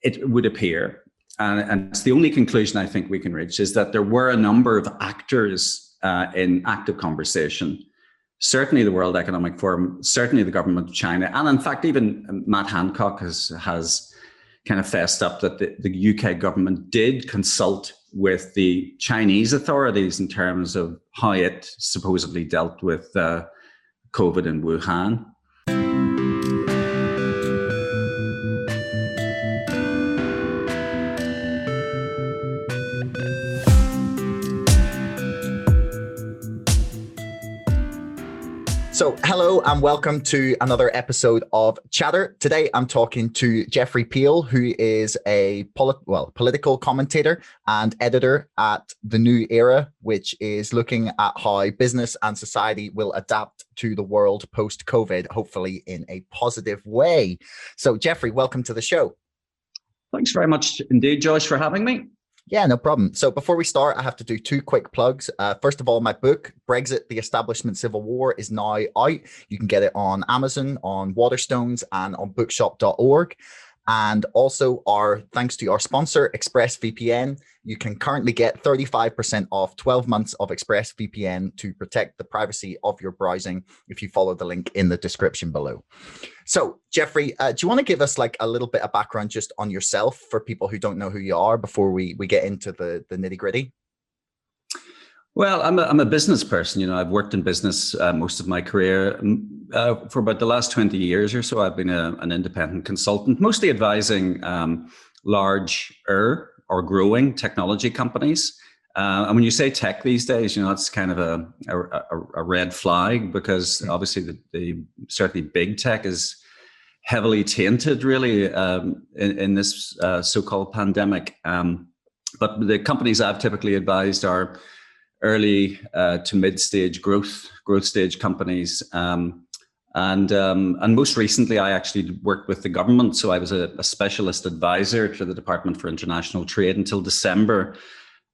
it would appear, and it's the only conclusion I think we can reach, is that there were a number of actors in active conversation. Certainly the World Economic Forum, certainly the government of China, and in fact even Matt Hancock has kind of fessed up that the UK government did consult with the Chinese authorities in terms of how it supposedly dealt with COVID in Wuhan. So hello and welcome to another episode of Chatter. Today I'm talking to Jeffrey Peel, who is a political commentator and editor at The New Era, which is looking at how business and society will adapt to the world post-COVID, hopefully in a positive way. So Jeffrey, welcome to the show. Thanks very much indeed, Josh, for having me. Yeah, no problem. So before we start, I have to do two quick plugs. First of all, my book, Brexit, The Establishment Civil War, is now out. You can get it on Amazon, on Waterstones, and on bookshop.org. And also, thanks to our sponsor, ExpressVPN, you can currently get 35% off 12 months of ExpressVPN to protect the privacy of your browsing if you follow the link in the description below. So, Jeffrey, do you want to give us like a little bit of background just on yourself for people who don't know who you are before we get into the nitty gritty? Well, I'm a business person. You know, I've worked in business most of my career. For about the last 20 years or so, I've been an independent consultant, mostly advising larger or growing technology companies. And when you say tech these days, you know, it's kind of a red flag, because obviously certainly big tech is heavily tainted, really, in this so-called pandemic. But the companies I've typically advised are early to mid-stage growth stage companies, and most recently I actually worked with the government. So I was a specialist advisor to the Department for International Trade until December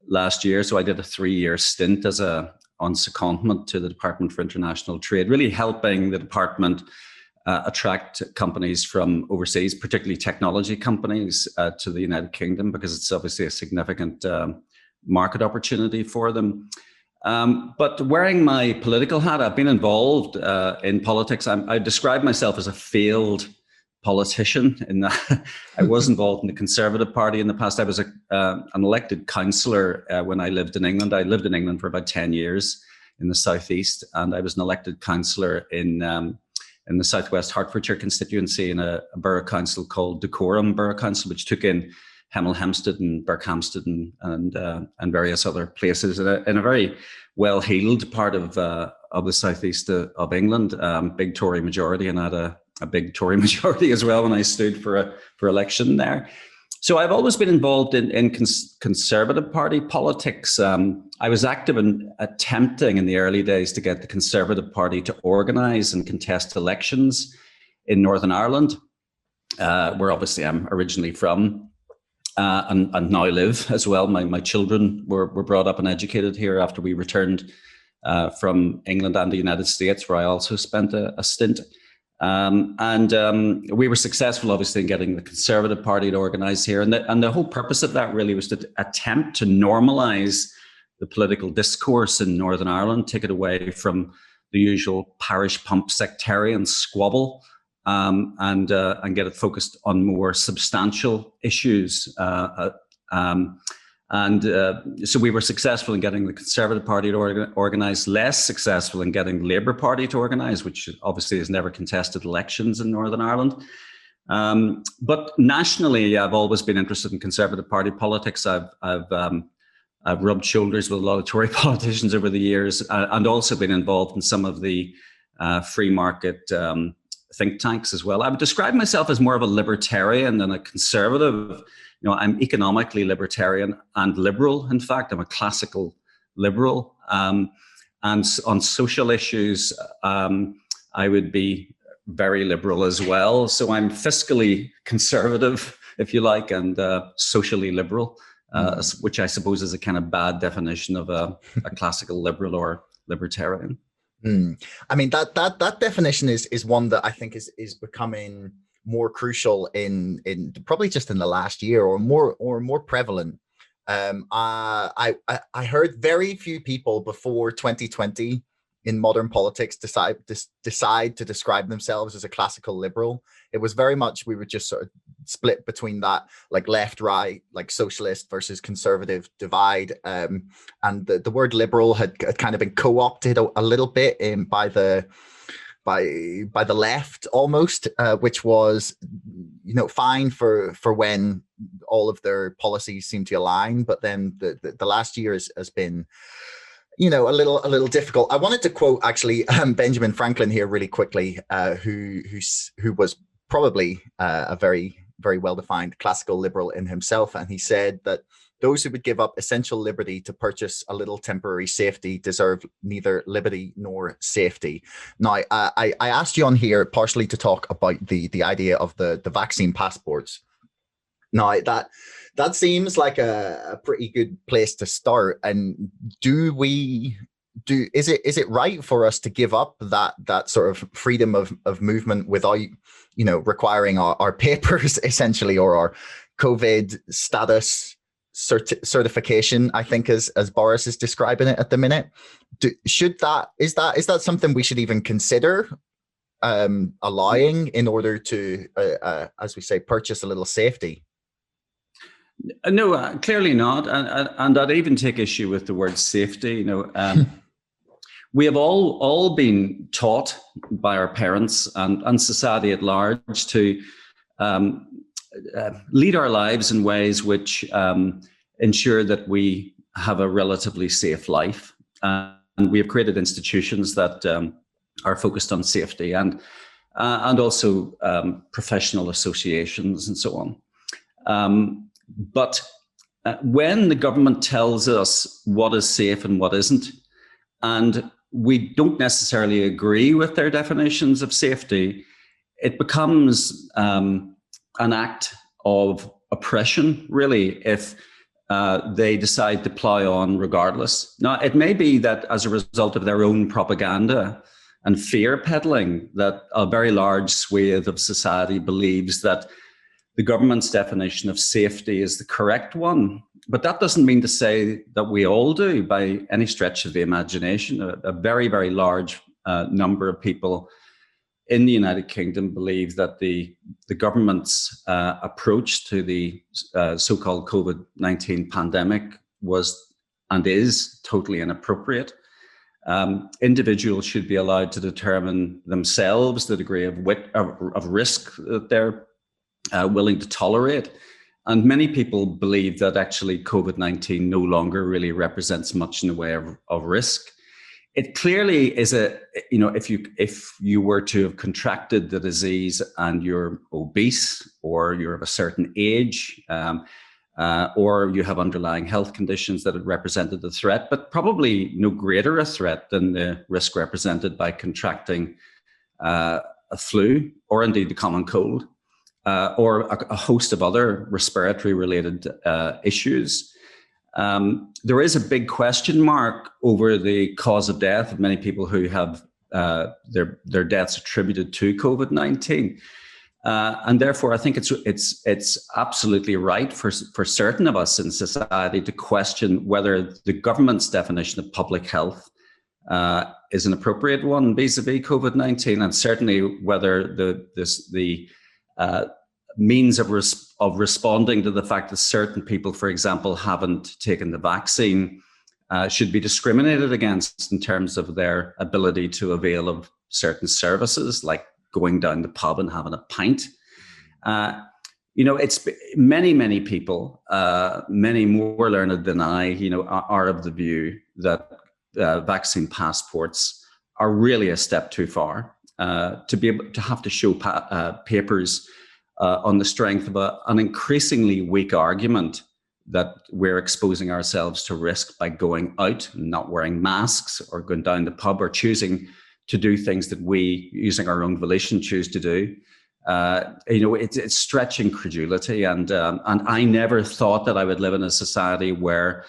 last year. So I did a 3-year stint as on secondment to the Department for International Trade, really helping the department attract companies from overseas, particularly technology companies, to the United Kingdom, because it's obviously a significant market opportunity for them. But wearing my political hat, I've been involved in politics. I describe myself as a failed politician in that I was involved in the Conservative Party in the past. I was an elected councillor when I lived in England. I lived in England for about 10 years in the southeast, and I was an elected councillor in the southwest Hertfordshire constituency in a borough council called Dacorum Borough Council, which took in Hemel Hempstead and Berkhamsted and various other places in a very well-heeled part of the southeast of England. Big Tory majority, and I had a big Tory majority as well when I stood for election there. So I've always been involved in Conservative Party politics. I was active in attempting in the early days to get the Conservative Party to organise and contest elections in Northern Ireland, where obviously I'm originally from. And now live as well. My children were brought up and educated here after we returned from England and the United States, where I also spent a stint. And we were successful, obviously, in getting the Conservative Party to organise here. And the whole purpose of that really was to attempt to normalise the political discourse in Northern Ireland, take it away from the usual parish pump sectarian squabble, and get it focused on more substantial issues. So we were successful in getting the Conservative Party to organise, less successful in getting the Labour Party to organise, which obviously has never contested elections in Northern Ireland. But nationally, I've always been interested in Conservative Party politics. I've rubbed shoulders with a lot of Tory politicians over the years, and also been involved in some of the free market think tanks as well. I would describe myself as more of a libertarian than a conservative. You know, I'm economically libertarian and liberal. In fact, I'm a classical liberal. And on social issues, I would be very liberal as well. So I'm fiscally conservative, if you like, and socially liberal, which I suppose is a kind of bad definition of a classical liberal or libertarian. I mean, that definition is one that I think is becoming more crucial in probably just in the last year, or more prevalent. I heard very few people before 2020 in modern politics decide to describe themselves as a classical liberal. It was very much, we would just sort of split between that, like left, right, like socialist versus conservative divide. And the word liberal had kind of been co-opted a little bit by the left almost, which was, fine for when all of their policies seem to align. But then the last year has been, a little difficult. I wanted to quote actually Benjamin Franklin here really quickly, who was probably a very, very well-defined classical liberal in himself. And he said that those who would give up essential liberty to purchase a little temporary safety deserve neither liberty nor safety. Now, I asked you on here partially to talk about the idea of the vaccine passports. Now, that seems like a pretty good place to start. And is it right for us to give up that sort of freedom of movement without, requiring our papers essentially, or our COVID status certification, I think, as Boris is describing it at the minute? Is that something we should even consider allowing in order to, as we say, purchase a little safety? No, clearly not. And I'd even take issue with the word safety. We have all been taught by our parents and society at large to lead our lives in ways which ensure that we have a relatively safe life. And we have created institutions that are focused on safety, and also professional associations and so on. But when the government tells us what is safe and what isn't, and we don't necessarily agree with their definitions of safety, it becomes an act of oppression, really, if they decide to plow on regardless. Now, it may be that as a result of their own propaganda and fear peddling, that a very large swathe of society believes that the government's definition of safety is the correct one. But that doesn't mean to say that we all do by any stretch of the imagination. A very, very large number of people in the United Kingdom believe that the government's approach to the so-called COVID-19 pandemic was and is totally inappropriate. Individuals should be allowed to determine themselves the degree of risk that they're willing to tolerate. And many people believe that actually COVID-19 no longer really represents much in the way of risk. It clearly is if you were to have contracted the disease and you're obese, or you're of a certain age, or you have underlying health conditions that had represented the threat, but probably no greater a threat than the risk represented by contracting a flu, or indeed the common cold, or a host of other respiratory related issues. There is a big question mark over the cause of death of many people who have their deaths attributed to COVID-19. And therefore, I think it's absolutely right for certain of us in society to question whether the government's definition of public health is an appropriate one vis-a-vis COVID-19, and certainly whether the means of responding to the fact that certain people, for example, haven't taken the vaccine, should be discriminated against in terms of their ability to avail of certain services, like going down the pub and having a pint. It's many people, many more learned than I, are of the view that vaccine passports are really a step too far. To be able to have to show papers on the strength of an increasingly weak argument that we're exposing ourselves to risk by going out and not wearing masks, or going down the pub, or choosing to do things that we, using our own volition, choose to do. It's stretching credulity, and I never thought that I would live in a society where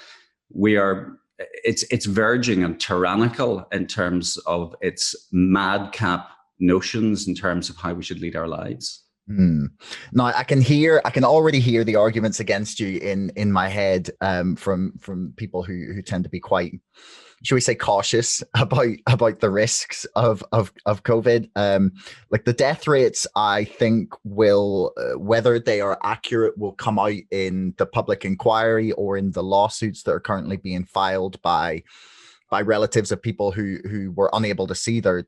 it's verging and tyrannical in terms of its madcap notions in terms of how we should lead our lives. Hmm. Now I can already hear the arguments against you in my head, from people who tend to be quite, should we say, cautious about the risks of COVID. Like the death rates, I think will, whether they are accurate, will come out in the public inquiry or in the lawsuits that are currently being filed by relatives of people who were unable to see their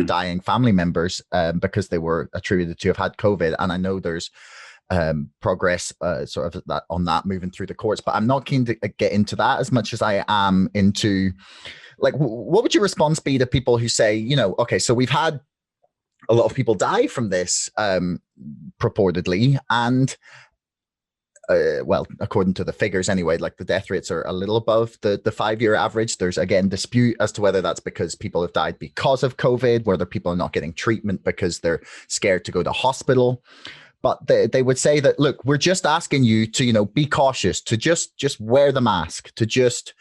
dying family members, because they were attributed to have had COVID. And I know there's progress sort of that on that moving through the courts, but I'm not keen to get into that as much as I am into, like, what would your response be to people who say, okay, so we've had a lot of people die from this, purportedly, and well, according to the figures anyway, like the death rates are a little above the 5-year average. There's again dispute as to whether that's because people have died because of COVID, whether people are not getting treatment because they're scared to go to hospital. But they would say that, look, we're just asking you to, be cautious, to just wear the mask, to just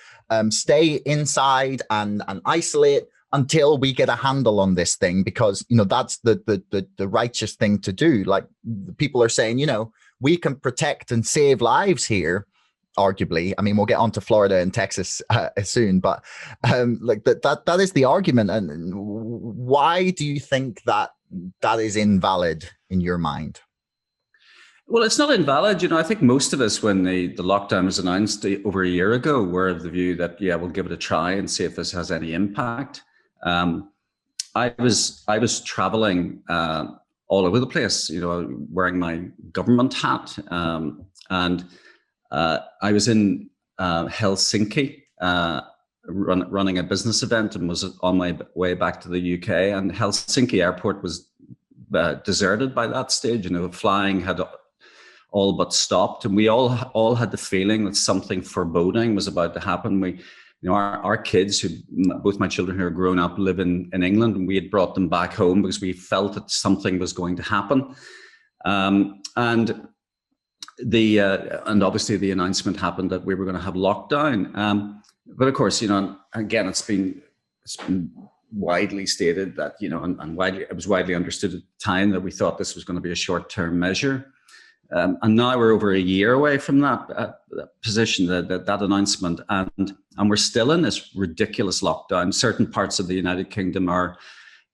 stay inside and isolate until we get a handle on this thing, because, that's the righteous thing to do. Like, people are saying, we can protect and save lives here, arguably. I mean, we'll get on to Florida and Texas soon, but like that is the argument. And why do you think that is invalid in your mind? Well, it's not invalid. I think most of us, when the lockdown was announced over a year ago, were of the view that, yeah, we'll give it a try and see if this has any impact. I was traveling all over the place, wearing my government hat. And I was in Helsinki running a business event, and was on my way back to the UK. And Helsinki airport was deserted by that stage. Flying had all but stopped, and we all had the feeling that something foreboding was about to happen. Our kids, both my children who are grown up, live in England, and we had brought them back home because we felt that something was going to happen. And obviously the announcement happened that we were going to have lockdown. But of course, again, it's been widely stated that, it was widely understood at the time that we thought this was going to be a short-term measure. And now we're over a year away from that position, that announcement, and we're still in this ridiculous lockdown. Certain parts of the United Kingdom are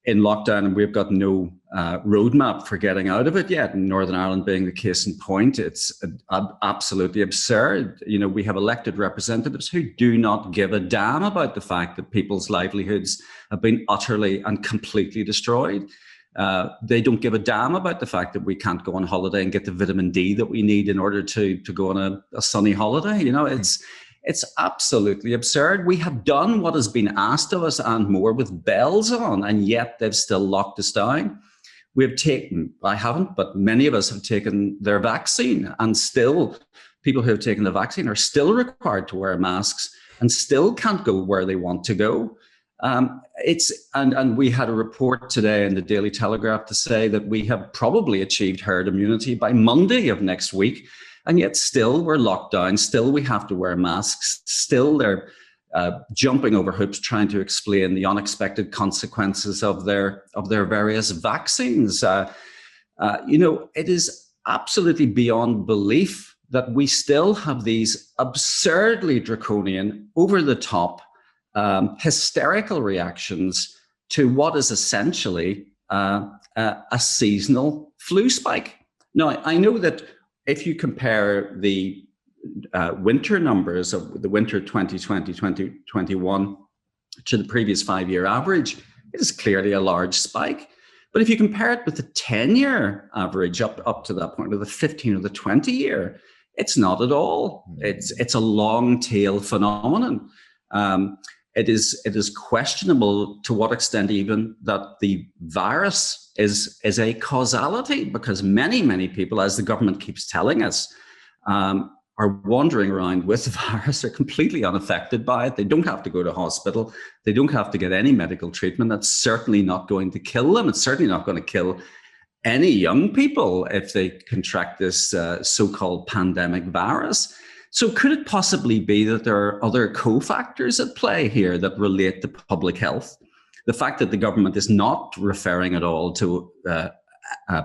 in lockdown, and we've got no roadmap for getting out of it yet. Northern Ireland being the case in point, it's absolutely absurd. We have elected representatives who do not give a damn about the fact that people's livelihoods have been utterly and completely destroyed. They don't give a damn about the fact that we can't go on holiday and get the vitamin D that we need in order to go on a sunny holiday. It's absolutely absurd. We have done what has been asked of us and more with bells on, and yet they've still locked us down. I haven't, but many of us have taken their vaccine, and still people who have taken the vaccine are still required to wear masks and still can't go where they want to go. And we had a report today in the Daily Telegraph to say that we have probably achieved herd immunity by Monday of next week, and yet still we're locked down. Still we have to wear masks. Still they're jumping over hoops trying to explain the unexpected consequences of their various vaccines. It is absolutely beyond belief that we still have these absurdly draconian, over the top, hysterical reactions to what is essentially a seasonal flu spike. Now, I know that if you compare the winter numbers of the winter 2020-2021 to the previous 5-year average, it is clearly a large spike. But if you compare it with the 10-year average up to that point, or the 15 or the 20-year, it's not at all. It's a long tail phenomenon. It is questionable to what extent even that the virus is a causality, because many people, as the government keeps telling us, are wandering around with the virus, are completely unaffected by it. They don't have to go to hospital. They don't have to get any medical treatment. That's certainly not going to kill them. It's certainly not going to kill any young people if they contract this so-called pandemic virus. So could it possibly be that there are other cofactors at play here that relate to public health? The fact that the government is not referring at all to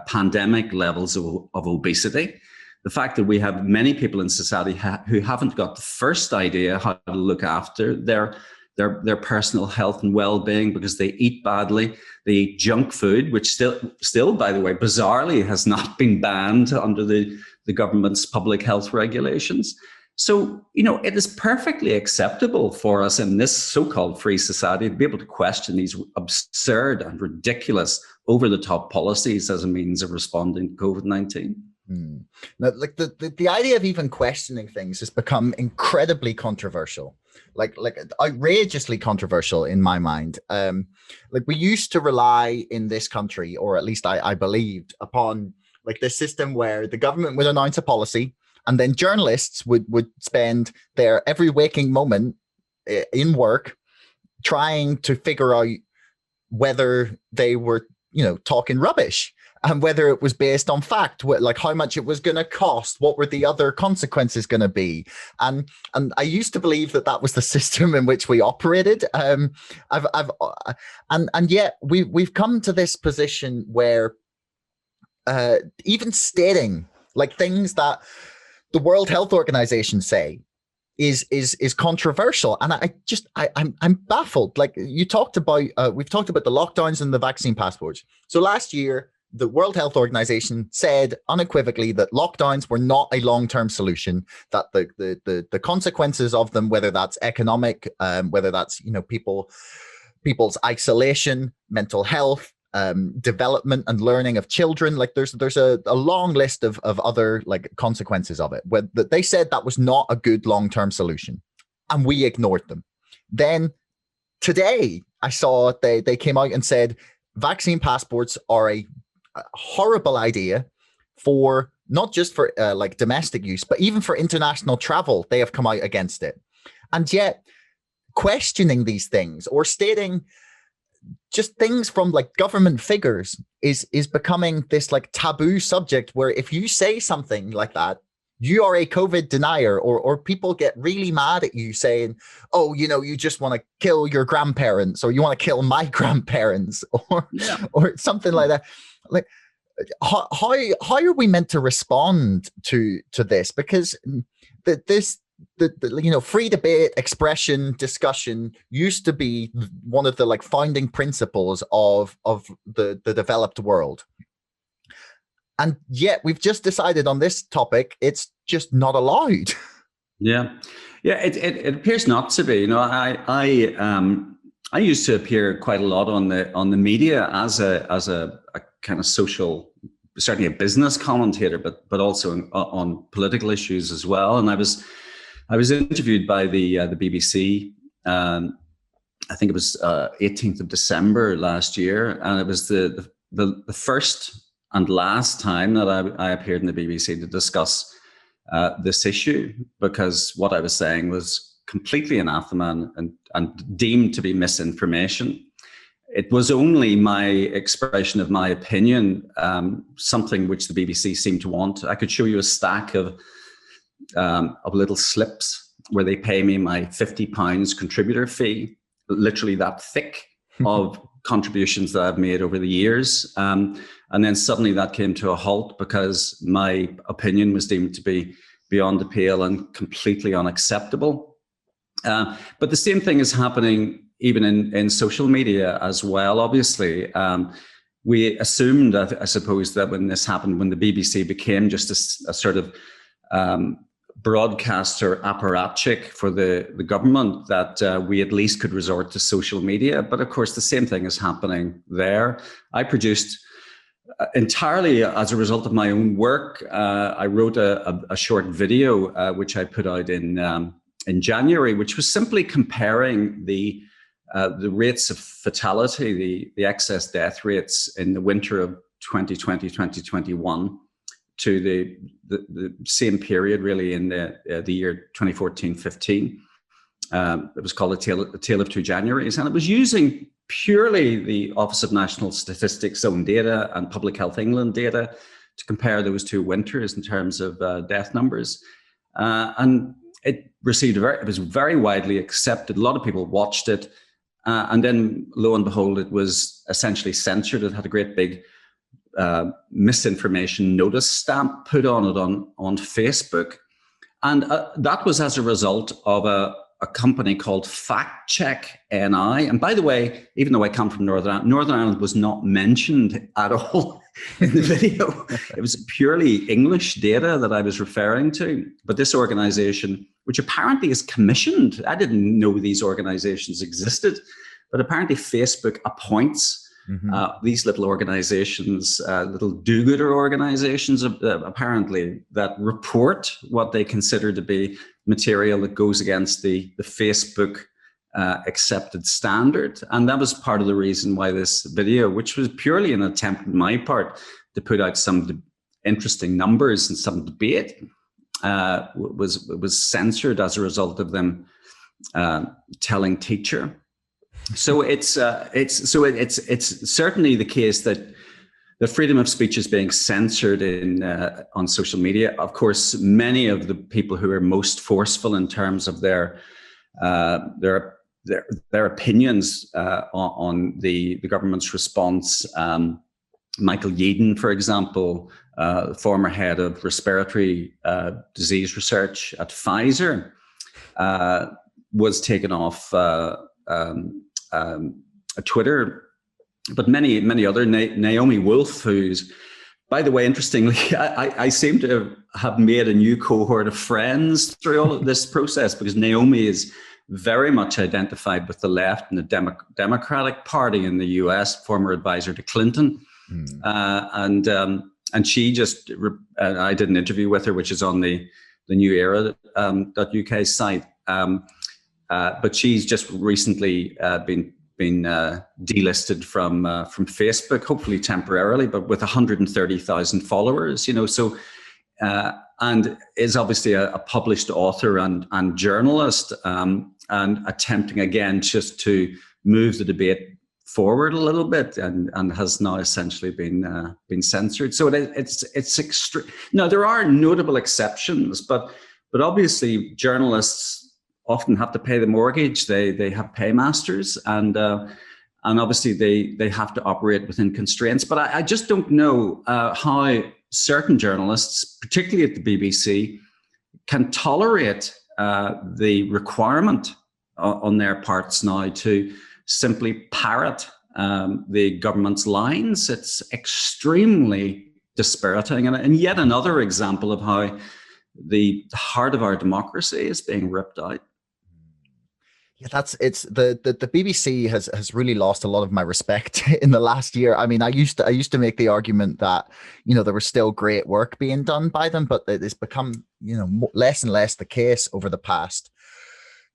pandemic levels of obesity. The fact that we have many people in society who haven't got the first idea how to look after their personal health and well-being because they eat badly, they eat junk food, which still, by the way, bizarrely has not been banned under the government's public health regulations. So, it is perfectly acceptable for us in this so-called free society to be able to question these absurd and ridiculous over-the-top policies as a means of responding to COVID-19. Now, like the idea of even questioning things has become incredibly controversial, like outrageously controversial in my mind. Like we used to rely in this country, or at least I believed, upon like this system where the government would announce a policy, and then journalists would spend their every waking moment in work trying to figure out whether they were, talking rubbish, and whether it was based on fact, like how much it was going to cost, what were the other consequences going to be. And I used to believe that was the system in which we operated. And yet we've come to this position where even stating like things that the World Health Organization say is controversial, and I'm baffled. Like you talked about, we've talked about the lockdowns and the vaccine passports. So last year, the World Health Organization said unequivocally that lockdowns were not a long-term solution. That the consequences of them, whether that's economic, whether that's people's isolation, mental health, development and learning of children, like there's a long list of other like consequences of it, where they said that was not a good long-term solution, and we ignored them. Then today I saw they came out and said vaccine passports are a horrible idea for not just for like domestic use, but even for international travel. They have come out against it. And yet questioning these things or stating just things from like government figures is becoming this like taboo subject, where if you say something like that, you are a COVID denier, or people get really mad at you saying, oh, you just want to kill your grandparents, or you want to kill my grandparents, or something like that. Like how are we meant to respond to this? Because the free debate, expression, discussion used to be one of the like founding principles of the developed world. And yet we've just decided on this topic, it's just not allowed. Yeah. It appears not to be. I used to appear quite a lot on the media as a kind of social, certainly a business commentator, but also on political issues as well. And I was interviewed by the BBC. I think it was 18th of December last year, and it was the first and last time that I appeared in the BBC to discuss this issue, because what I was saying was completely anathema and deemed to be misinformation. It was only my expression of my opinion, something which the BBC seemed to want. I could show you a stack of little slips where they pay me my £50 contributor fee, literally that thick of contributions that I've made over the years. And then suddenly that came to a halt because my opinion was deemed to be beyond the pale and completely unacceptable. But the same thing is happening even in social media as well, obviously. We assumed, I suppose, that when this happened, when the BBC became just a sort of broadcaster apparatchik for the government, that we at least could resort to social media. But of course, the same thing is happening there. I produced entirely as a result of my own work. I wrote a short video, which I put out in January, which was simply comparing the rates of fatality, the excess death rates in the winter of 2020, 2021 to the same period really in the year 2014-15. It was called a Tale of Two Januaries, and it was using purely the Office of National Statistics own data and Public Health England data to compare those two winters in terms of death numbers. And it was very widely accepted. A lot of people watched it. And then lo and behold, it was essentially censored. It had a great big misinformation notice stamp put on it on Facebook. And that was as a result of a company called Fact Check NI. And by the way, even though I come from Northern Ireland was not mentioned at all in the video. It was purely English data that I was referring to. But this organization, which apparently is commissioned, I didn't know these organizations existed, but apparently Facebook appoints these little organizations, little do-gooder organizations, apparently, that report what they consider to be material that goes against the Facebook accepted standard. And that was part of the reason why this video, which was purely an attempt on my part to put out some interesting numbers and some debate, was censored as a result of them telling teacher. So it's certainly the case that the freedom of speech is being censored on social media. Of course, many of the people who are most forceful in terms of their opinions on the government's response. Michael Yeadon, for example, former head of respiratory disease research at Pfizer, was taken off Twitter, but many other. Naomi Wolf, who's, by the way, interestingly, I seem to have made a new cohort of friends through all of this process, because Naomi is very much identified with the left and the Democratic Party in the US, former advisor to Clinton. And she just, I did an interview with her, which is on the New Era.uk site. But she's just recently been delisted from Facebook, hopefully temporarily, but with 130,000 followers. So and is obviously a published author and journalist, and attempting again just to move the debate forward a little bit, and has now essentially been censored. So it's extreme. Now there are notable exceptions, but obviously journalists often have to pay the mortgage. They have paymasters, and obviously they have to operate within constraints. But I just don't know how certain journalists, particularly at the BBC, can tolerate the requirement on their parts now to simply parrot the government's lines. It's extremely dispiriting, and yet another example of how the heart of our democracy is being ripped out. Yeah, the BBC has really lost a lot of my respect in the last year. I mean, I used to make the argument that, there was still great work being done by them, but it's become, less and less the case over the past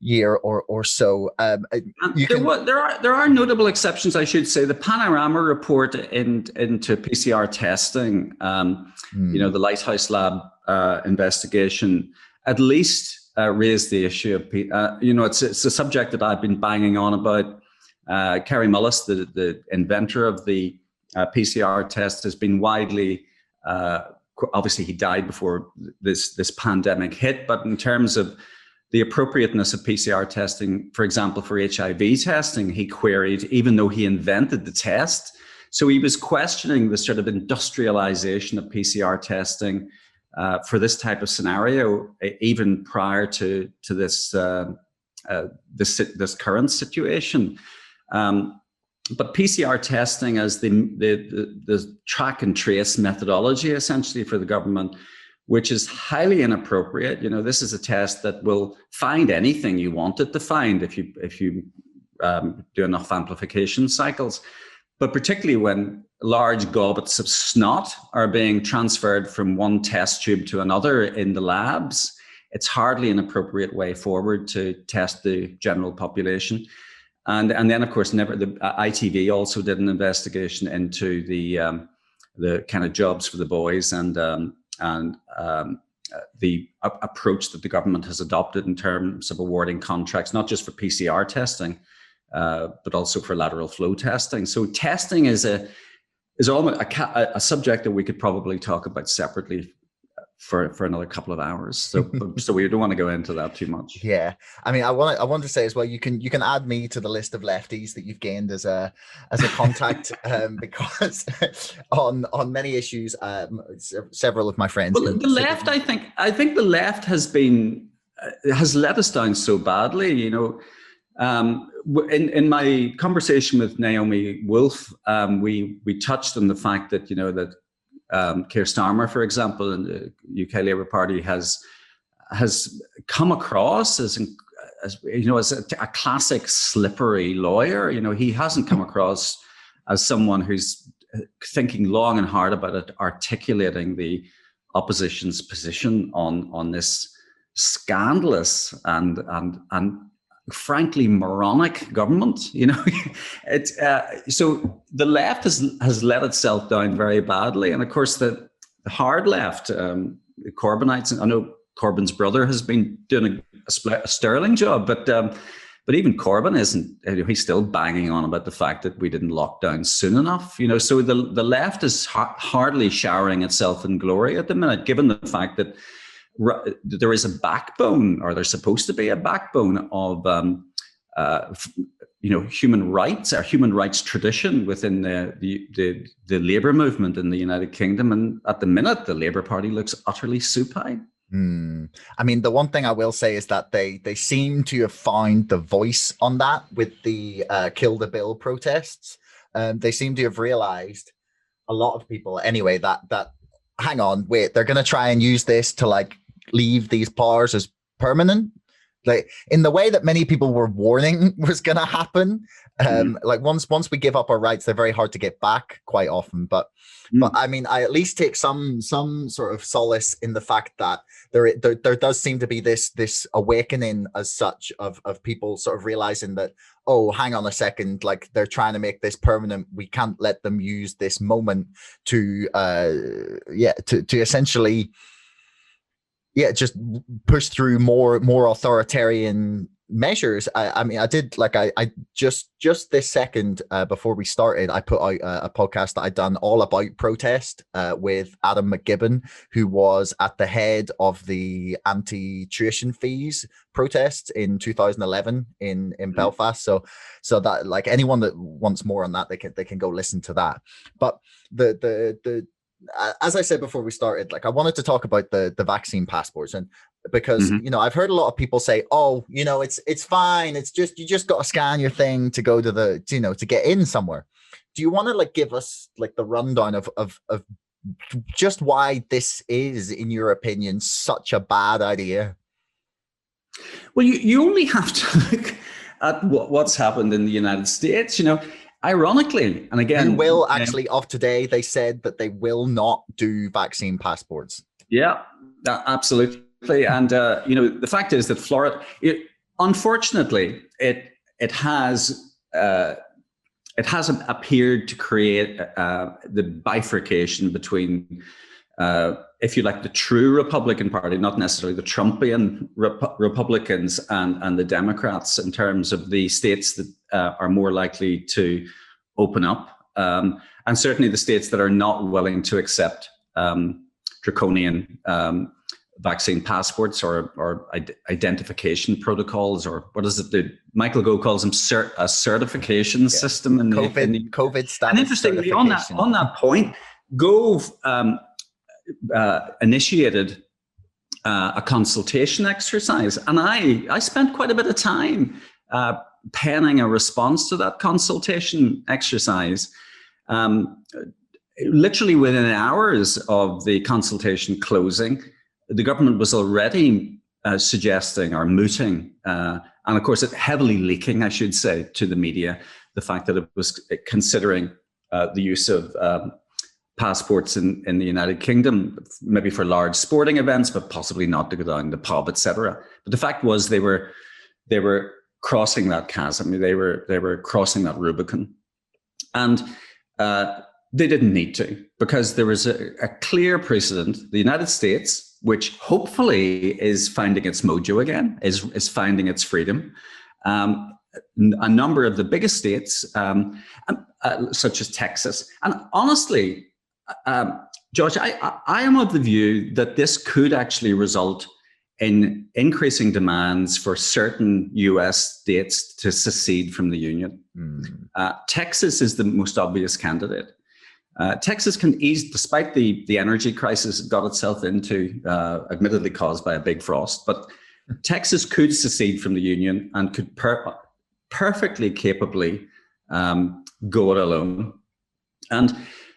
year or so. There are notable exceptions, I should say. The Panorama report into PCR testing, the Lighthouse Lab investigation, at least raised the issue of, it's a subject that I've been banging on about. Kerry Mullis, the inventor of the PCR test, has been widely, obviously he died before this pandemic hit, but in terms of the appropriateness of PCR testing, for example, for HIV testing, he queried, even though he invented the test. So he was questioning the sort of industrialization of PCR testing for this type of scenario, even prior to this current situation. But PCR testing as the track and trace methodology, essentially, for the government, which is highly inappropriate. This is a test that will find anything you want it to find if you do enough amplification cycles. But particularly when large gobbets of snot are being transferred from one test tube to another in the labs, it's hardly an appropriate way forward to test the general population. And then, of course, the ITV also did an investigation into the kind of jobs for the boys and the approach that the government has adopted in terms of awarding contracts, not just for PCR testing, but also for lateral flow testing. So testing is almost a subject that we could probably talk about separately for another couple of hours. So we don't want to go into that too much. Yeah, I mean, I want to say as well, you can add me to the list of lefties that you've gained as a contact, because on many issues, several of my friends. Well, the left, I think the left has let us down so badly. You know, in my conversation with Naomi Wolf, we touched on the fact that, you know, that Keir Starmer, for example, in the UK Labour Party has come across as you know, as a classic slippery lawyer. You know, he hasn't come across as someone who's thinking long and hard about it, articulating the opposition's position on this scandalous and frankly moronic government. You know, so the left has let itself down very badly, and of course the hard left, the Corbynites. I know Corbyn's brother has been doing a sterling job, but even Corbyn isn't. He's still banging on about the fact that we didn't lock down soon enough. You know, so the left is hardly showering itself in glory at the minute, given the fact that there is a backbone, or there's supposed to be a backbone of you know, human rights, our human rights tradition within the labour movement in the United Kingdom, and at the minute the Labour Party looks utterly supine. I mean, the one thing I will say is that they seem to have found the voice on that with the Kill the Bill protests. They seem to have realized, a lot of people anyway, that hang on, wait, they're going to try and use this to like leave these powers as permanent, like in the way that many people were warning was going to happen. Like once we give up our rights, they're very hard to get back quite often. But I mean, I at least take some sort of solace in the fact that there does seem to be this awakening as such of people sort of realizing that, oh, hang on a second, like they're trying to make this permanent. We can't let them use this moment to essentially, just push through more authoritarian measures. I mean, I did, like, I just this second before we started, I put out a podcast that I'd done all about protest with Adam McGibbon, who was at the head of the anti-tuition fees protests in 2011 in Belfast. So that, like, anyone that wants more on that, they can go listen to that. But the as I said before we started, like, I wanted to talk about the vaccine passports, and because you know, I've heard a lot of people say, oh, you know, it's fine, it's just, you just got to scan your thing to go to the, you know, to get in somewhere. Do you want to like give us like the rundown of just why this is, in your opinion, such a bad idea? Well, you only have to look at what's happened in the United States. You know, ironically, and again, who will actually, of today, they said that they will not do vaccine passports. Yeah, absolutely. And you know, the fact is that Florida, unfortunately, it has appeared to create the bifurcation between, if you like, the true Republican Party, not necessarily the Trumpian Republicans, and the Democrats, in terms of the states that are more likely to open up, and certainly the states that are not willing to accept draconian vaccine passports or identification protocols, or what is it? Michael Gove calls them a certification system in COVID status. And interestingly, on that point, Gove initiated a consultation exercise, and I spent quite a bit of time penning a response to that consultation exercise. Literally within hours of the consultation closing, the government was already suggesting or mooting, and of course it heavily leaking, I should say, to the media, the fact that it was considering the use of passports in the United Kingdom, maybe for large sporting events, but possibly not to go down the pub, etc. But the fact was they were crossing that chasm. They were crossing that Rubicon, and they didn't need to, because there was a clear precedent. The United States, which hopefully is finding its mojo again, is finding its freedom. A number of the biggest states, such as Texas, and honestly, Josh, I am of the view that this could actually result in increasing demands for certain US states to secede from the union. Texas is the most obvious candidate. Texas can ease, despite the energy crisis it got itself into, admittedly caused by a big frost, but Texas could secede from the union and could perfectly capably go it alone. And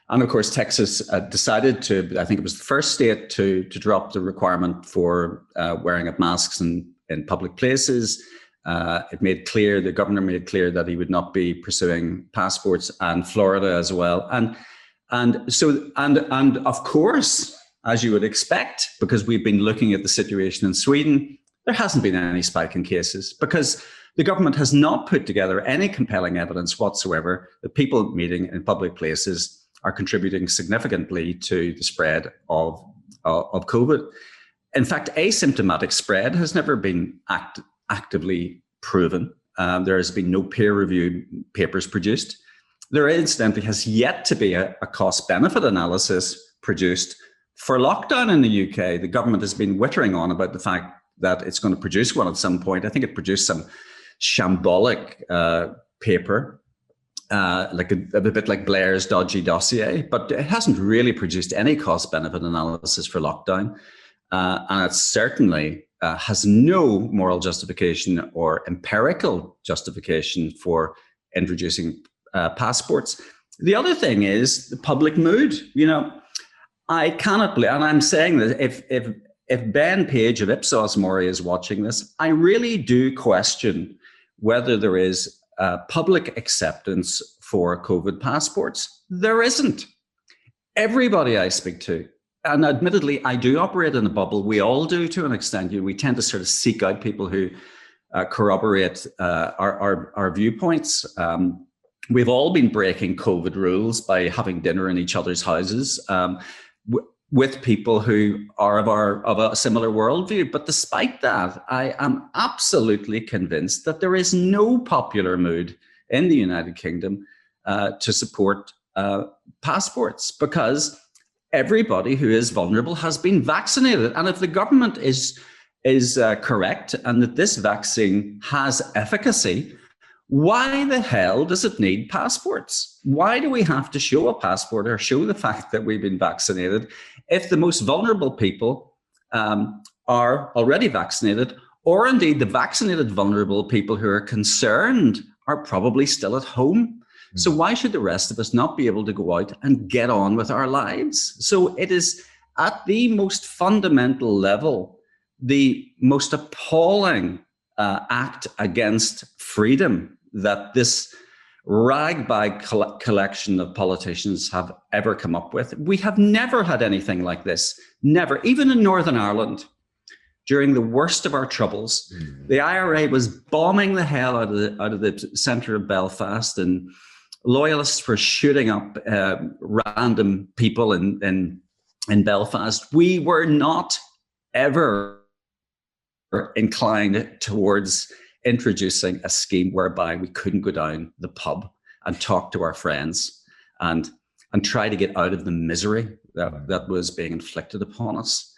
of course, Texas decided to, I think it was the first state to drop the requirement for wearing of masks in public places. The governor made clear that he would not be pursuing passports, and Florida as well. And of course, as you would expect, because we've been looking at the situation in Sweden, there hasn't been any spike in cases because the government has not put together any compelling evidence whatsoever that people meeting in public places are contributing significantly to the spread of COVID. In fact, asymptomatic spread has never been actively proven. There has been no peer-reviewed papers produced. There incidentally has yet to be a cost-benefit analysis produced for lockdown in the UK. The government has been wittering on about the fact that it's going to produce one at some point. I think it produced some shambolic paper, like a bit like Blair's dodgy dossier, but it hasn't really produced any cost-benefit analysis for lockdown. And it certainly has no moral justification or empirical justification for introducing passports. The other thing is the public mood. I cannot believe, and I'm saying that if Ben Page of Ipsos Mori is watching this, I really do question whether there is public acceptance for COVID passports. There isn't. Everybody I speak to, and admittedly, I do operate in a bubble. We all do to an extent. We tend to sort of seek out people who corroborate our viewpoints. We've all been breaking COVID rules by having dinner in each other's houses with people who are of a similar worldview. But despite that, I am absolutely convinced that there is no popular mood in the United Kingdom to support passports, because everybody who is vulnerable has been vaccinated. And if the government is correct and that this vaccine has efficacy, why the hell does it need passports? Why do we have to show a passport or show the fact that we've been vaccinated if the most vulnerable people are already vaccinated, or indeed the vaccinated vulnerable people who are concerned are probably still at home? So why should the rest of us not be able to go out and get on with our lives? So it is at the most fundamental level, the most appalling act against freedom that this rag-bag collection of politicians have ever come up with. We have never had anything like this. Never. Even in Northern Ireland, during the worst of our troubles, the IRA was bombing the hell out of the centre of Belfast, and loyalists were shooting up random people in Belfast. We were not ever inclined towards introducing a scheme whereby we couldn't go down the pub and talk to our friends and try to get out of the misery that was being inflicted upon us.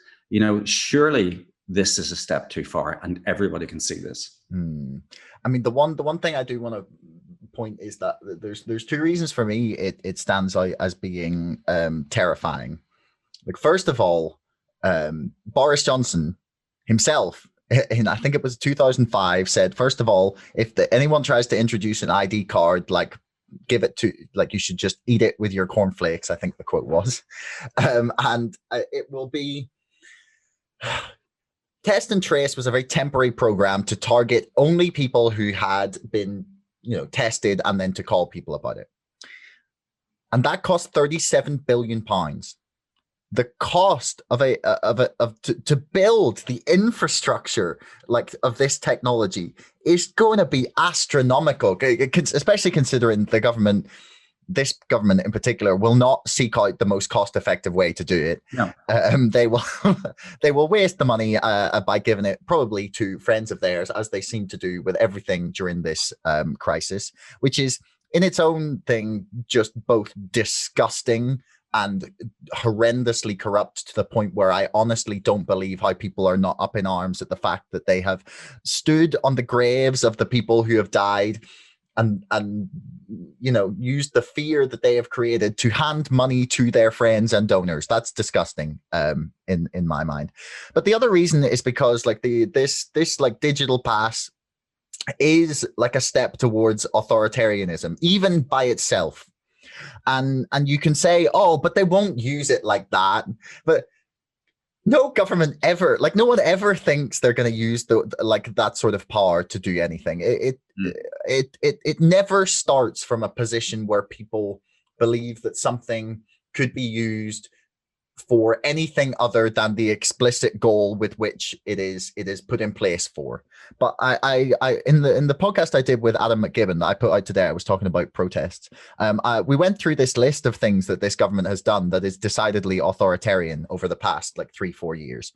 Surely this is a step too far, and everybody can see this. I mean, the one thing I do want to point is that there's two reasons for me it stands out as being terrifying. Like, first of all, Boris Johnson himself, in I think it was 2005, said, first of all, if anyone tries to introduce an ID card, give it to, you should just eat it with your cornflakes, I think the quote was. And it will be... Test and Trace was a very temporary program to target only people who had been, tested, and then to call people about it. And that cost £37 billion. The cost to build the infrastructure of this technology is going to be astronomical, especially considering this government in particular will not seek out the most cost-effective way to do it. No. They will waste the money by giving it probably to friends of theirs, as they seem to do with everything during this crisis, which is in its own thing just both disgusting and horrendously corrupt to the point where I honestly don't believe how people are not up in arms at the fact that they have stood on the graves of the people who have died and used the fear that they have created to hand money to their friends and donors. That's disgusting in my mind. But the other reason is because like this like digital pass is like a step towards authoritarianism, even by itself. And you can say, oh, but they won't use it like that. But no government ever, like no one ever thinks they're going to use like that sort of power to do anything. It never starts from a position where people believe that something could be used for anything other than the explicit goal with which it is put in place for. But I in the podcast I did with Adam McGibbon that I put out today, I was talking about protests. We went through this list of things that this government has done that is decidedly authoritarian over the past like 3-4 years.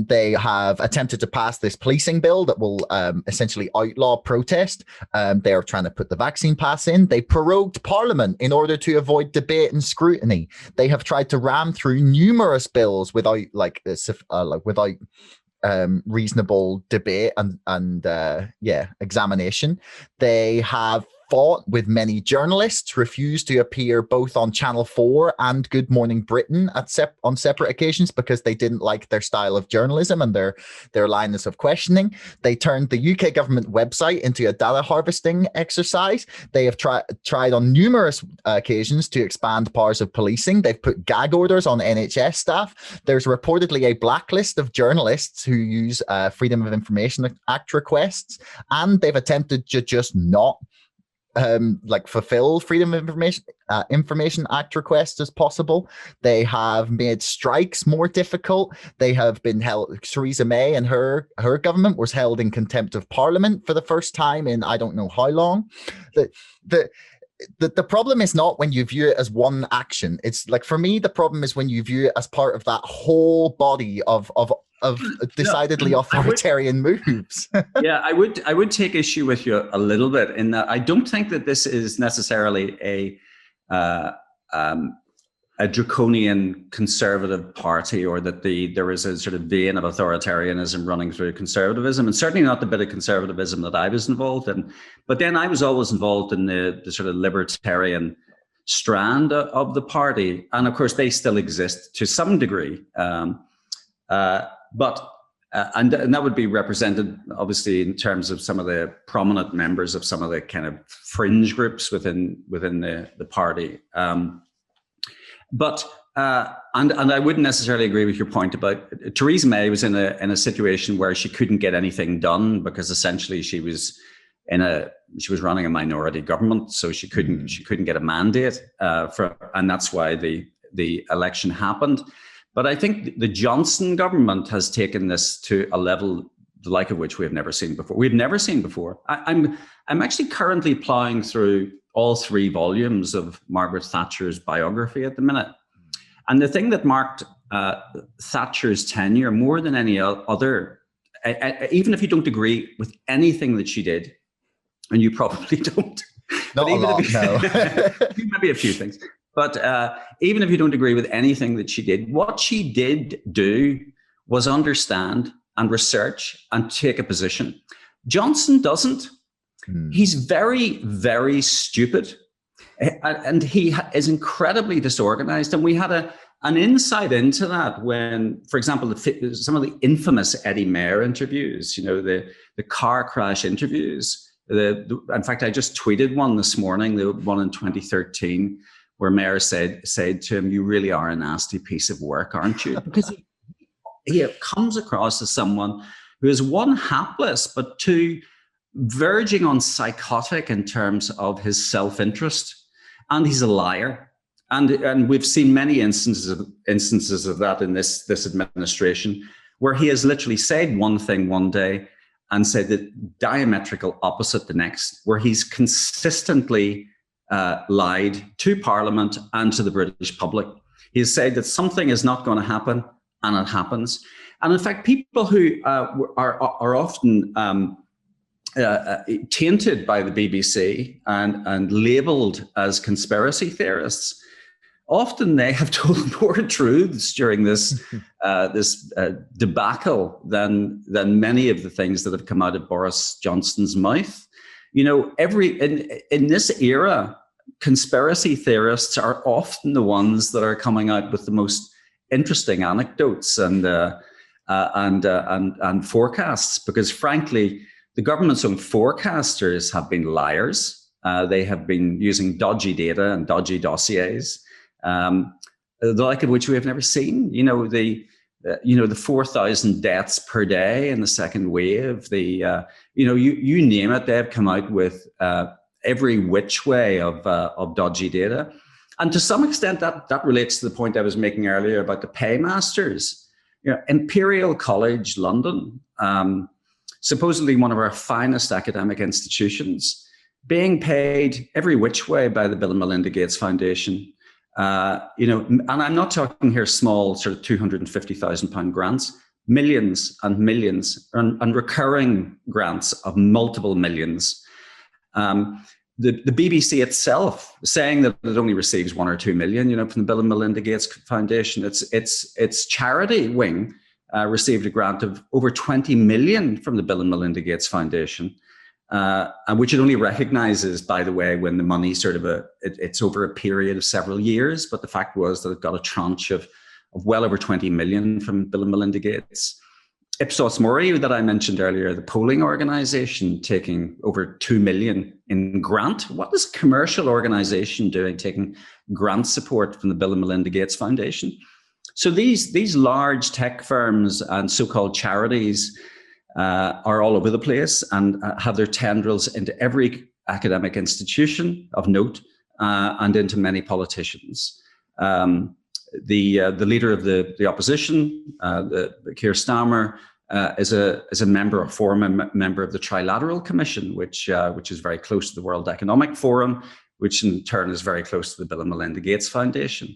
They have attempted to pass this policing bill that will essentially outlaw protest. They are trying to put the vaccine pass in. They prorogued Parliament in order to avoid debate and scrutiny. They have tried to ram through numerous bills without reasonable debate and examination. They have fought with many journalists, refused to appear both on Channel 4 and Good Morning Britain on separate occasions because they didn't like their style of journalism and their lines of questioning. They turned the UK government website into a data harvesting exercise. They have tried on numerous occasions to expand powers of policing. They've put gag orders on NHS staff. There's reportedly a blacklist of journalists who use Freedom of Information Act requests, and they've attempted to just not fulfill Freedom of Information Act requests as possible. They have made strikes more difficult. They have been held. Theresa May and her government was held in contempt of Parliament for the first time in I don't know how long. The problem is not when you view it as one action. It's like, for me, the problem is when you view it as part of that whole body of decidedly authoritarian moves. Yeah, I would take issue with you a little bit in that I don't think that this is necessarily a draconian conservative party, or that there is a sort of vein of authoritarianism running through conservatism, and certainly not the bit of conservatism that I was involved in. But then I was always involved in the sort of libertarian strand of the party, and of course they still exist to some degree. But that would be represented, obviously, in terms of some of the prominent members of some of the kind of fringe groups within the party. But I wouldn't necessarily agree with your point about Theresa May was in a situation where she couldn't get anything done because essentially she was running a minority government, so she couldn't get a mandate and that's why the election happened. But I think the Johnson government has taken this to a level the like of which we have never seen before. We've never seen before. I'm actually currently plowing through all 3 volumes of Margaret Thatcher's biography at the minute. And the thing that marked Thatcher's tenure more than any other, even if you don't agree with anything that she did, and you probably don't, not a lot, no. Maybe a few things. But even if you don't agree with anything that she did, what she did do was understand and research and take a position. Johnson doesn't. He's very, very stupid. And he is incredibly disorganized. And we had an insight into that when, for example, some of the infamous Eddie Mayer interviews, the car crash interviews. In fact, I just tweeted one this morning, the one in 2013, where Mayer said to him, "You really are a nasty piece of work, aren't you?" Because he comes across as someone who is, one, hapless, but two, verging on psychotic in terms of his self-interest, and he's a liar. And we've seen many instances of that in this administration, where he has literally said one thing one day and said the diametrical opposite the next, where he's consistently lied to Parliament and to the British public. He's said that something is not going to happen, and it happens. And in fact, people who are often tainted by the BBC and labelled as conspiracy theorists often they have told more truths during this debacle than many of the things that have come out of Boris Johnson's mouth. You know, in this era, conspiracy theorists are often the ones that are coming out with the most interesting anecdotes and forecasts, because frankly, the government's own forecasters have been liars. They have been using dodgy data and dodgy dossiers, the like of which we have never seen. You know, the 4,000 deaths per day in the second wave. You name it, they've come out with every which way of dodgy data. And to some extent, that relates to the point I was making earlier about the paymasters. You know, Imperial College London, supposedly one of our finest academic institutions, being paid every which way by the Bill and Melinda Gates Foundation. And I'm not talking here small, sort of £250,000 grants, millions and millions, and recurring grants of multiple millions. The BBC itself saying that it only receives 1 or 2 million, from the Bill and Melinda Gates Foundation. Its charity wing received a grant of over 20 million from the Bill and Melinda Gates Foundation, and which it only recognizes, by the way, when the money it's over a period of several years. But the fact was that it got a tranche of well over 20 million from Bill and Melinda Gates. Ipsos Mori, that I mentioned earlier, the polling organization, taking over 2 million in grant. What is a commercial organization doing taking grant support from the Bill and Melinda Gates Foundation? So these large tech firms and so-called charities are all over the place and have their tendrils into every academic institution of note and into many politicians. The leader of the opposition, Keir Starmer, is a member, a former member of the Trilateral Commission, which is very close to the World Economic Forum, which in turn is very close to the Bill and Melinda Gates Foundation.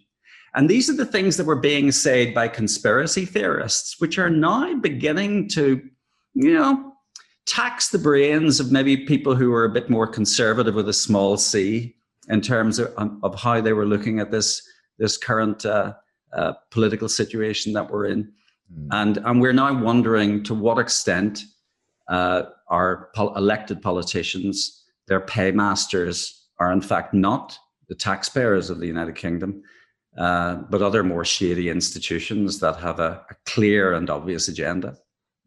And these are the things that were being said by conspiracy theorists, which are now beginning to, tax the brains of maybe people who are a bit more conservative with a small c in terms of how they were looking at this current political situation that we're in. And we're now wondering to what extent our elected politicians, their paymasters, are in fact not the taxpayers of the United Kingdom, but other more shady institutions that have a clear and obvious agenda.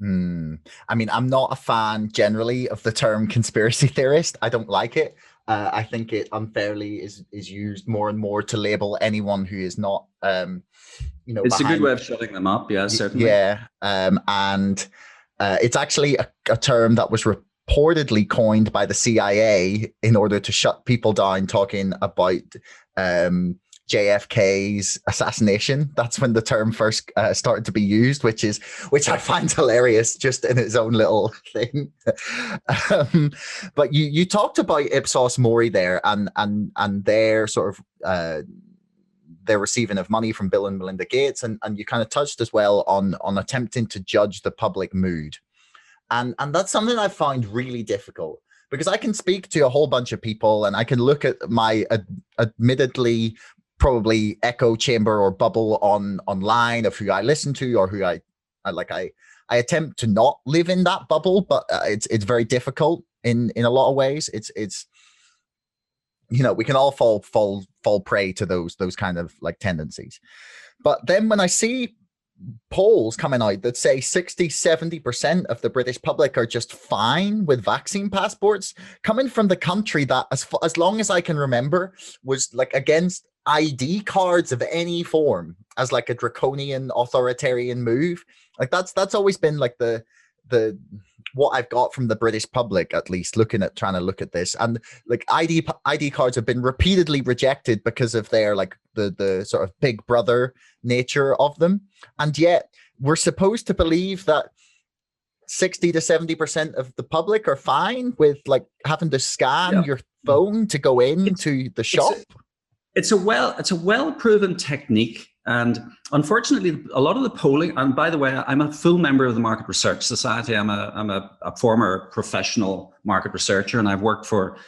I mean, I'm not a fan generally of the term conspiracy theorist. I don't like it. I think it unfairly is used more and more to label anyone who is not, it's a good way of shutting them up. Yeah, certainly. Yeah. And it's actually a term that was reportedly coined by the CIA in order to shut people down talking about JFK's assassination. That's when the term first started to be used, which I find hilarious just in its own little thing. But you talked about Ipsos Mori there and their sort of their receiving of money from Bill and Melinda Gates, and you kind of touched as well on attempting to judge the public mood, and that's something I find really difficult, because I can speak to a whole bunch of people and I can look at my admittedly probably echo chamber or bubble online of who I listen to or who I attempt to not live in that bubble, but it's very difficult in a lot of ways. It's we can all fall prey to those kind of like tendencies. But then when I see polls coming out that say 60-70% of the British public are just fine with vaccine passports, coming from the country that as long as I can remember was like against ID cards of any form as like a draconian authoritarian move, like that's always been like the what I've got from the British public, at least trying to look at this. And like ID cards have been repeatedly rejected because of their like the sort of big brother nature of them. And yet we're supposed to believe that 60-70% of the public are fine with like having to scan your phone to go into the shop. It's a well-proven technique. And unfortunately, a lot of the polling, and by the way, I'm a full member of the Market Research Society. I'm a former professional market researcher, and I've worked for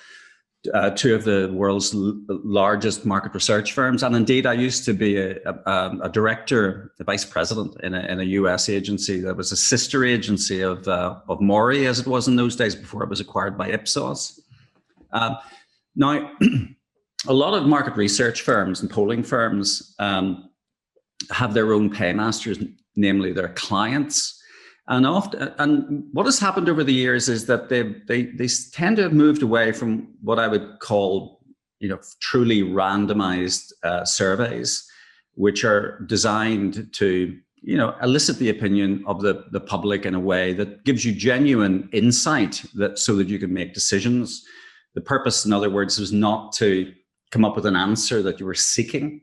two of the world's largest market research firms. And indeed, I used to be a director, a vice president in a US agency that was a sister agency of Mori, as it was in those days before it was acquired by Ipsos. Now, a lot of market research firms and polling firms have their own paymasters, namely their clients. And what has happened over the years is that they tend to have moved away from what I would call, truly randomized surveys, which are designed to, elicit the opinion of the public in a way that gives you genuine insight so that you can make decisions. The purpose, in other words, was not to come up with an answer that you were seeking.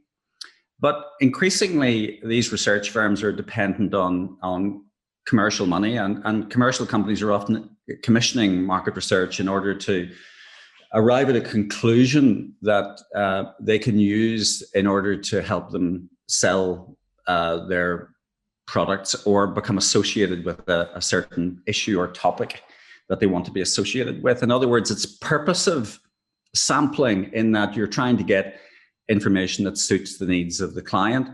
But increasingly, these research firms are dependent on commercial money, and commercial companies are often commissioning market research in order to arrive at a conclusion that they can use in order to help them sell their products or become associated with a certain issue or topic that they want to be associated with. In other words, it's purposive sampling in that you're trying to get information that suits the needs of the client.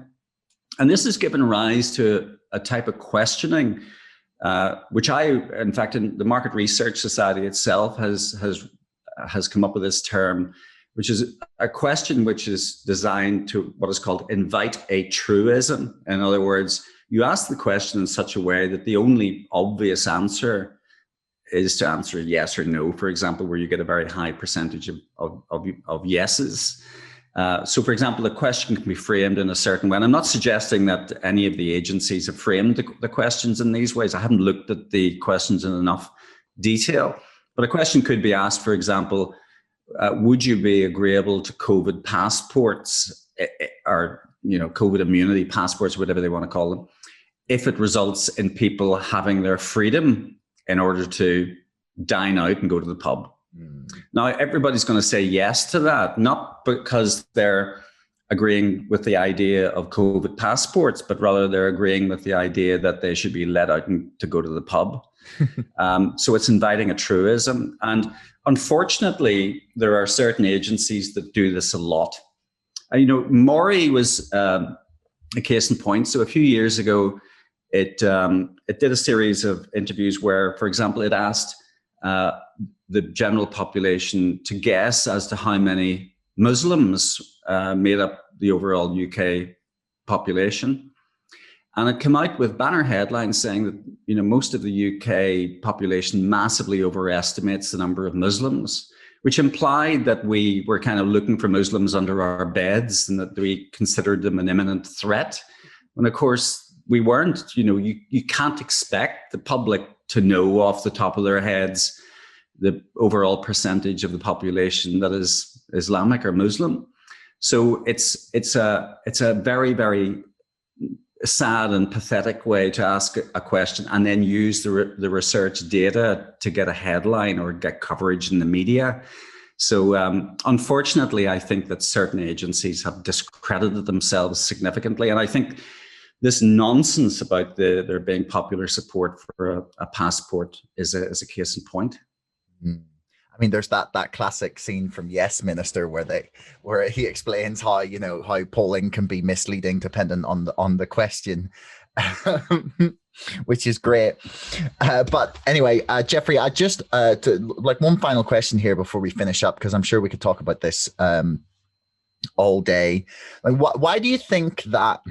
And this has given rise to a type of questioning, which in fact, in the Market Research Society itself has come up with this term, which is a question which is designed to what is called invite a truism. In other words, you ask the question in such a way that the only obvious answer is to answer yes or no, for example, where you get a very high percentage of yeses. So, for example, the question can be framed in a certain way. And I'm not suggesting that any of the agencies have framed the questions in these ways. I haven't looked at the questions in enough detail. But a question could be asked, for example, would you be agreeable to COVID passports or COVID immunity passports, whatever they want to call them, if it results in people having their freedom in order to dine out and go to the pub? Now, everybody's going to say yes to that, not because they're agreeing with the idea of COVID passports, but rather they're agreeing with the idea that they should be let out to go to the pub. So it's inviting a truism. And unfortunately, there are certain agencies that do this a lot. Mori was a case in point. So a few years ago, it did a series of interviews where, for example, it asked the general population to guess as to how many Muslims made up the overall UK population. And it came out with banner headlines saying that, most of the UK population massively overestimates the number of Muslims, which implied that we were kind of looking for Muslims under our beds and that we considered them an imminent threat. When, of course, we weren't. You can't expect the public to know off the top of their heads the overall percentage of the population that is Islamic or Muslim. So it's a very, very sad and pathetic way to ask a question and then use the research data to get a headline or get coverage in the media. So unfortunately, I think that certain agencies have discredited themselves significantly. And I think this nonsense about there being popular support for a passport is a case in point. I mean, there's that classic scene from Yes Minister where he explains how how polling can be misleading depending on the question, which is great. But anyway, Jeffrey, I just one final question here before we finish up, because I'm sure we could talk about this all day. Why do you think that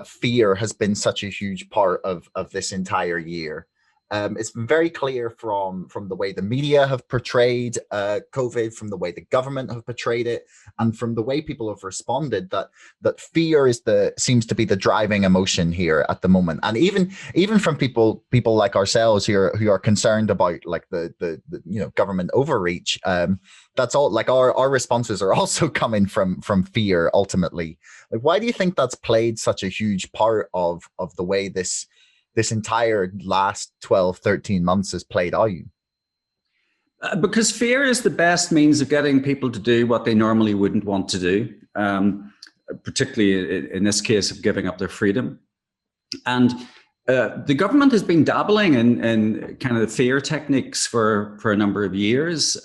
fear has been such a huge part of this entire year? It's been very clear from the way the media have portrayed COVID, from the way the government have portrayed it, and from the way people have responded, that fear seems to be the driving emotion here at the moment. And even from people like ourselves who are concerned about like the government overreach, that's all. Like our responses are also coming from fear ultimately. Like, why do you think that's played such a huge part of the way this entire last 12, 13 months has played out? Because fear is the best means of getting people to do what they normally wouldn't want to do, particularly in this case of giving up their freedom. And the government has been dabbling in kind of the fear techniques for a number of years.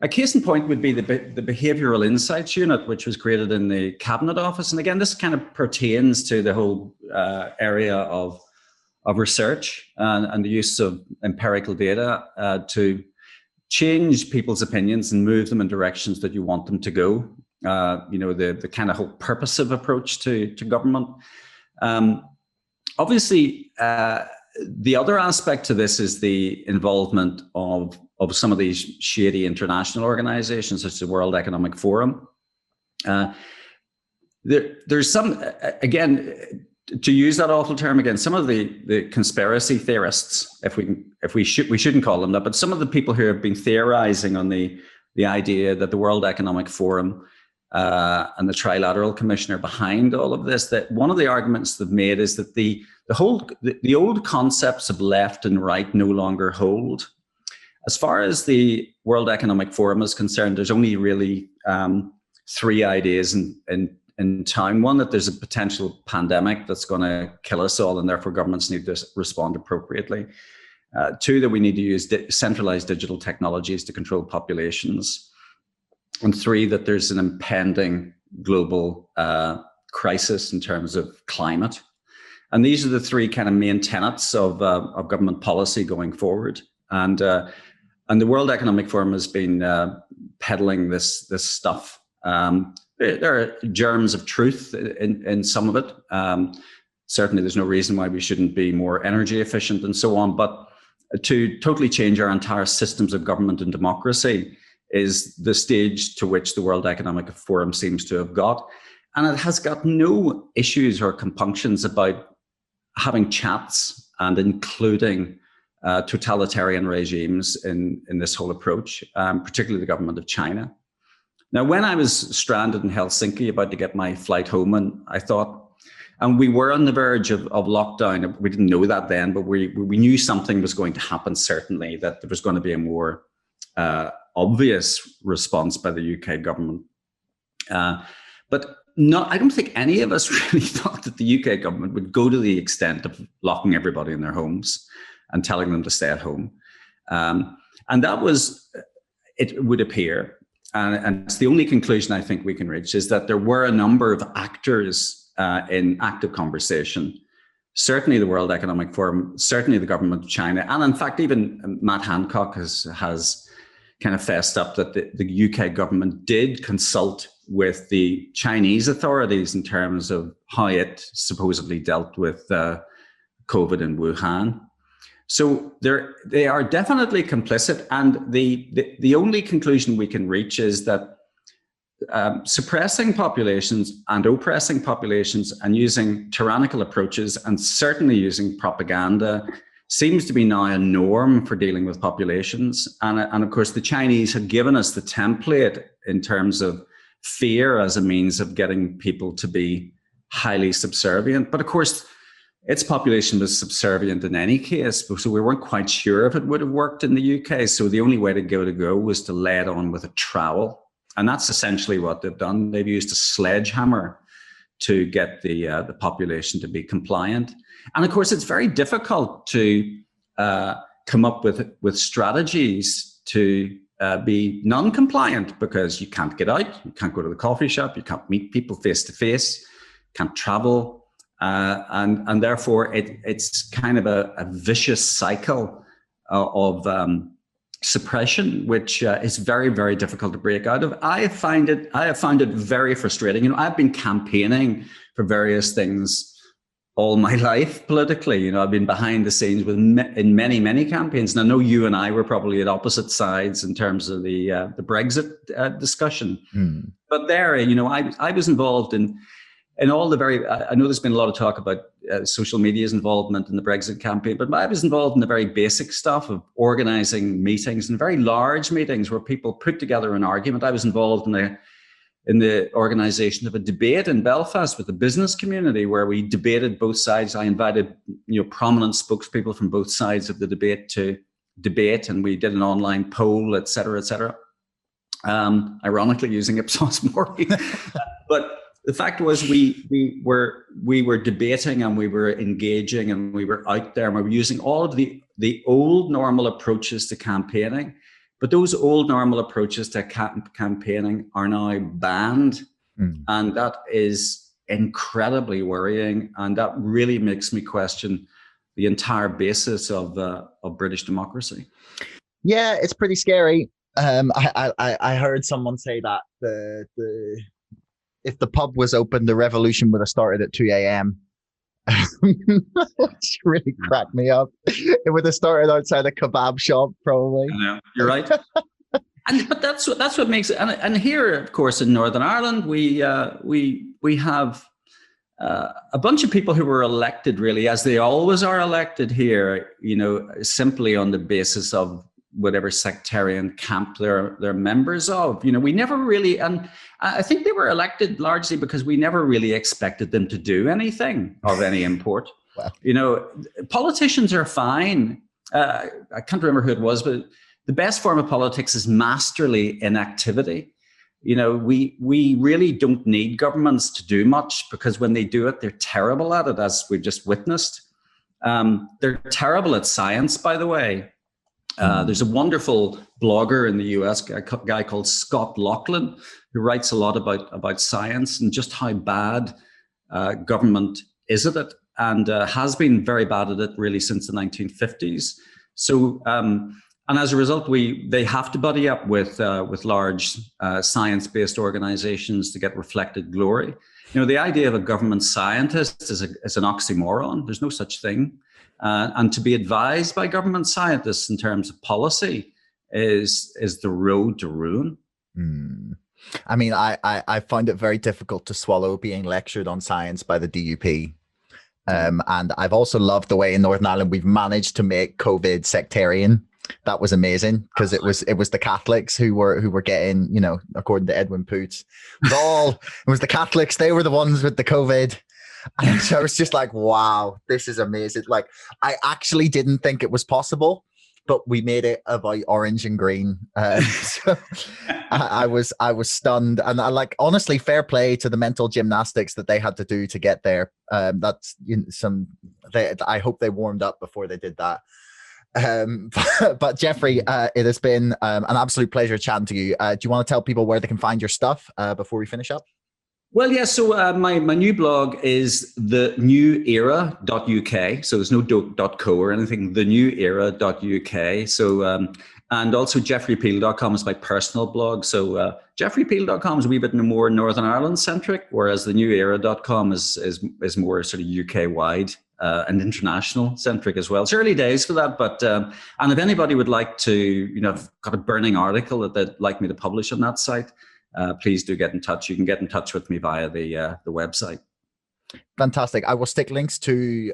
A case in point would be the Behavioural Insights Unit, which was created in the Cabinet Office. And again, this kind of pertains to the whole area of research and the use of empirical data to change people's opinions and move them in directions that you want them to go. The kind of whole purposive approach to government. Obviously, the other aspect to this is the involvement of some of these shady international organizations, such as the World Economic Forum. There's some, again, to use that awful term again, some of the conspiracy theorists, we shouldn't call them that, but some of the people who have been theorizing on the idea that the World Economic Forum and the Trilateral Commission are behind all of this, that one of the arguments they've made is that the old concepts of left and right no longer hold. As far as the World Economic Forum is concerned, there's only really three ideas in town. One, that there's a potential pandemic that's going to kill us all, and therefore governments need to respond appropriately. Two, that we need to use centralized digital technologies to control populations. And three, that there's an impending global crisis in terms of climate. And these are the three kind of main tenets of government policy going forward. And the World Economic Forum has been peddling this stuff. There are germs of truth in some of it. Certainly, there's no reason why we shouldn't be more energy efficient and so on. But to totally change our entire systems of government and democracy is the stage to which the World Economic Forum seems to have got. And it has got no issues or compunctions about having chats and including totalitarian regimes in this whole approach, particularly the government of China. Now, when I was stranded in Helsinki about to get my flight home, and I thought, and we were on the verge of lockdown. We didn't know that then, but we knew something was going to happen, certainly, that there was going to be a more obvious response by the UK government. But I don't think any of us really thought that the UK government would go to the extent of locking everybody in their homes and telling them to stay at home. And that was, it would appear, and it's the only conclusion I think we can reach, is that there were a number of actors in active conversation. Certainly the World Economic Forum, certainly the government of China, and in fact, even Matt Hancock has kind of fessed up that the UK government did consult with the Chinese authorities in terms of how it supposedly dealt with COVID in Wuhan. So they are definitely complicit, and the only conclusion we can reach is that suppressing populations and oppressing populations and using tyrannical approaches and certainly using propaganda seems to be now a norm for dealing with populations. And of course, the Chinese had given us the template in terms of fear as a means of getting people to be highly subservient. But of course, its population was subservient in any case, so we weren't quite sure if it would have worked in the UK. So the only way to give it a go was to lay it on with a trowel. And that's essentially what they've done. They've used a sledgehammer to get the population to be compliant. And of course, it's very difficult to come up with strategies to be non-compliant, because you can't get out, you can't go to the coffee shop, you can't meet people face to face, can't travel. And therefore, it's kind of a vicious cycle of suppression, which is very, very difficult to break out of. I have found it very frustrating. I've been campaigning for various things all my life politically. I've been behind the scenes in many, many campaigns. And I know you and I were probably at opposite sides in terms of the Brexit discussion. But there, I was involved in all the I know there's been a lot of talk about social media's involvement in the Brexit campaign, but I was involved in the very basic stuff of organizing meetings, and very large meetings where people put together an argument. I was involved in the organization of a debate in Belfast with the business community, where we debated both sides. I invited prominent spokespeople from both sides of the debate to debate, and we did an online poll, et cetera, et cetera. Ironically, using Ipsos Mori. But the fact was, we were debating, and we were engaging, and we were out there, and we were using all of the old normal approaches to campaigning, But those old normal approaches to campaigning are now banned. And that is incredibly worrying. And that really makes me question the entire basis of British democracy. Yeah, it's pretty scary. I heard someone say that if the pub was open, the revolution would have started at 2 a.m. Which really cracked me up. It would have started outside a kebab shop, probably. I know, you're right. But that's what makes it. And here, of course, in Northern Ireland, we have a bunch of people who were elected, really, as they always are elected here, simply on the basis of whatever sectarian camp they're members of. We never really, and I think they were elected largely because we never really expected them to do anything of any import. Wow. Politicians are fine. I can't remember who it was, but the best form of politics is masterly inactivity. We really don't need governments to do much, because when they do it, they're terrible at it, as we've just witnessed. They're terrible at science, by the way. There's a wonderful blogger in the US, a guy called Scott Laughlin, who writes a lot about science and just how bad government is at it, and has been very bad at it really since the 1950s. So, and as a result, they have to buddy up with large science-based organizations to get reflected glory. The idea of a government scientist is an oxymoron. There's no such thing. And to be advised by government scientists in terms of policy is the road to ruin. I mean, I find it very difficult to swallow being lectured on science by the DUP. And I've also loved the way in Northern Ireland we've managed to make COVID sectarian. That was amazing, because it was the Catholics who were getting, according to Edwin Poots, it was the Catholics. They were the ones with the COVID. And so I was just like, wow, this is amazing. Like, I actually didn't think it was possible, but we made it about orange and green. So I was stunned, and honestly, fair play to the mental gymnastics that they had to do to get there. That's I hope they warmed up before they did that. But Jeffrey, it has been an absolute pleasure chatting to you. Do you want to tell people where they can find your stuff before we finish up? Well, yeah. So my new blog is thenewiera.uk. So there's no .co or anything. Thenewiera.uk. So and also jeffreypeel.com is my personal blog. So jeffreypeel.com is a wee bit more Northern Ireland centric, whereas thenewiera.com is more sort of UK wide and international centric as well. It's early days for that, but and if anybody would like to, I've got a burning article that they'd like me to publish on that site. Please do get in touch. You can get in touch with me via the website. Fantastic. I will stick links to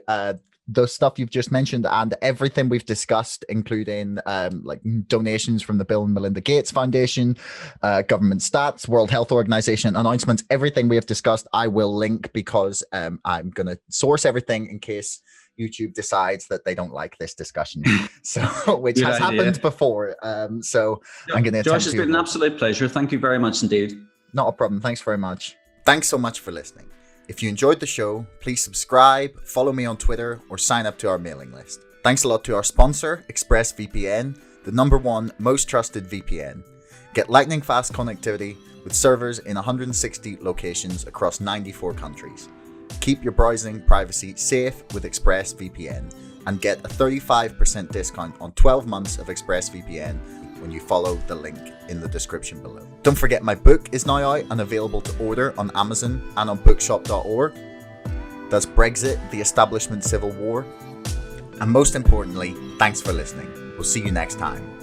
the stuff you've just mentioned and everything we've discussed, including like donations from the Bill and Melinda Gates Foundation, government stats, World Health Organization announcements, everything we have discussed, I will link, because I'm going to source everything in case YouTube decides that they don't like this discussion, which has happened before. So I'm going to Josh, it's been an absolute pleasure. Thank you very much indeed. Not a problem. Thanks very much. Thanks so much for listening. If you enjoyed the show, please subscribe, follow me on Twitter, or sign up to our mailing list. Thanks a lot to our sponsor, ExpressVPN, the #1 most trusted VPN. Get lightning fast connectivity with servers in 160 locations across 94 countries. Keep your browsing privacy safe with ExpressVPN and get a 35% discount on 12 months of ExpressVPN when you follow the link in the description below. Don't forget, my book is now out and available to order on Amazon and on bookshop.org. That's Brexit, the Establishment Civil War. And most importantly, thanks for listening. We'll see you next time.